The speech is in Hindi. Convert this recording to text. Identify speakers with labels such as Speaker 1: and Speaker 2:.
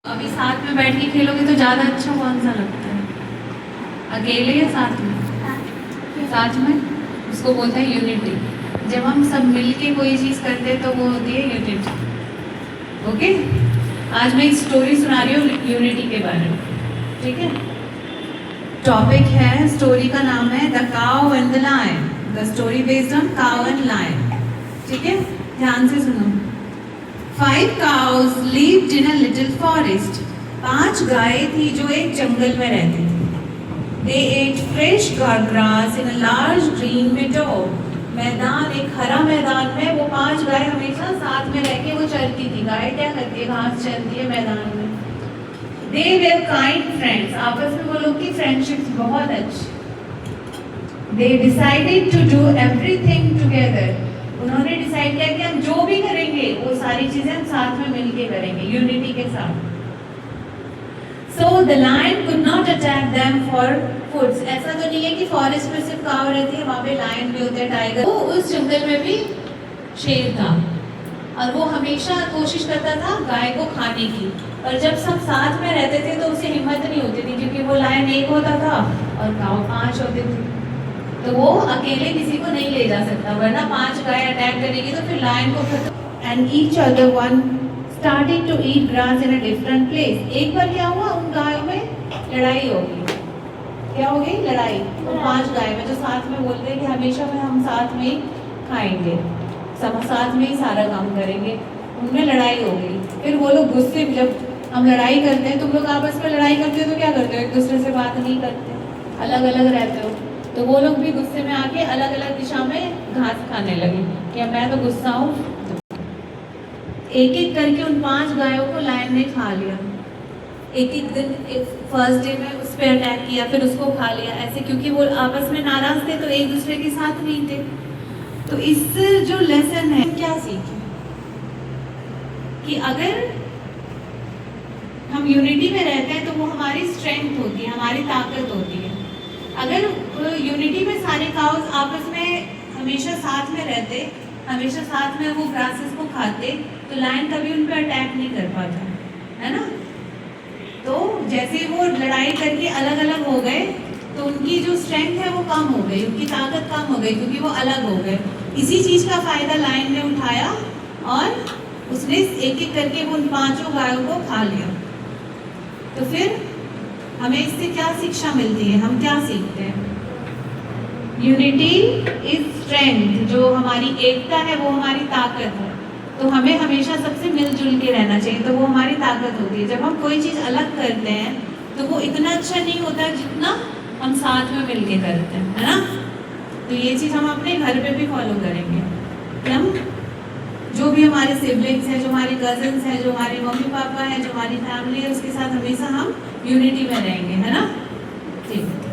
Speaker 1: अभी साथ में बैठ के खेलोगे तो ज़्यादा अच्छा कौन सा लगता है, अकेले या साथ में? साथ में उसको बोलते हैं यूनिटी। जब हम सब मिलके कोई चीज़ करते हैं तो वो होती है यूनिटी। ओके, आज मैं एक स्टोरी सुना रही हूँ यूनिटी के बारे में, ठीक है। टॉपिक है, स्टोरी का नाम है the cow and the lion. The story based on cow and lion, ठीक है। ध्यान से सुनो। 5 cows lived in a little forest. 5 गायें थी जो एक जंगल में रहती थी। They ate fresh grass in a large green meadow. मैदान, एक हरा मैदान में वो 5 गायें हमेशा साथ में रह के वो चरती थी। गाय क्या करती है, घास चरती है मैदान में। They were kind friends. आपस में वो लोग की फ्रेंडशिप बहुत अच्छी। They decided to do everything together. उन्होंने डिसाइड किया कि हम जो भी करेंगे वो सारी चीजें हम साथ में मिलके करेंगे, यूनिटी के साथ। So the lion could not attack them for foods. ऐसा तो नहीं है कि फॉरेस्ट में सिर्फ काव रहती है, वहाँ पे लायन भी होते हैं, टाइगर। वो उस जंगल में भी शेर था और वो हमेशा कोशिश करता था गाय को खाने की। और जब सब साथ में रहते थे तो उसे हिम्मत नहीं होती थी, क्योंकि वो लायन एक होता था और काव 5 होते थे, तो वो अकेले किसी को नहीं ले जा सकता, वरना 5 गाय अटैक करेगी तो फिर लायन को खत्म। And each other one started to eat grass in a different place. एक बार क्या हुआ, उन गायों में लड़ाई हो गई। क्या हो गई? लड़ाई। तो 5 गाय में जो साथ में बोलते हैं कि हमेशा में हम साथ में ही खाएंगे, सब साथ में ही सारा काम करेंगे, उनमें लड़ाई हो गई। फिर वो लोग गुस्से, जब हम लड़ाई करते हैं, तुम लोग आपस में लड़ाई करते हो तो क्या करते हो, एक दूसरे से बात नहीं करते, अलग अलग रहते हो। तो वो लोग भी गुस्से में आके अलग अलग दिशा में घास खाने लगे कि मैं तो गुस्सा हूँ। एक एक करके उन 5 गायों को लायन ने खा लिया। एक एक दिन, फर्स्ट डे में उस पर अटैक किया, फिर उसको खा लिया, ऐसे, क्योंकि वो आपस में नाराज थे तो एक दूसरे के साथ नहीं थे। तो इससे जो लेसन है, क्या सीखे कि अगर हम यूनिटी में रहते हैं तो वो हमारी स्ट्रेंथ होती है, हमारी ताकत होती है। अगर यूनिटी में सारे काउस आपस में हमेशा साथ में रहते, हमेशा साथ में वो ग्रासेस को खाते, तो लायन कभी उन पर अटैक नहीं कर पाता, है ना। तो जैसे वो लड़ाई करके अलग अलग हो गए तो उनकी जो स्ट्रेंथ है वो कम हो गई, उनकी ताकत कम हो गई, क्योंकि वो अलग हो गए। इसी चीज़ का फ़ायदा लायन ने उठाया और उसने एक एक करके वो उन 5 गायों को खा लिया। तो फिर हमें इससे क्या शिक्षा मिलती है, हम क्या सीखते हैं? यूनिटी इज स्ट्रेंथ, जो हमारी एकता है वो हमारी ताकत है। तो हमें हमेशा सबसे मिलजुल के रहना चाहिए, तो वो हमारी ताकत होती है। जब हम कोई चीज़ अलग करते हैं तो वो इतना अच्छा नहीं होता जितना हम साथ में मिल के करते हैं, है ना। तो ये चीज़ हम अपने घर पे भी फॉलो करेंगे कि हम जो भी हमारे सिबलिंग्स हैं, जो हमारे कजन्स हैं, जो हमारे मम्मी पापा हैं, जो हमारी फैमिली है, उसके साथ हमेशा हम यूनिटी में रहेंगे, है ना। ठीक है।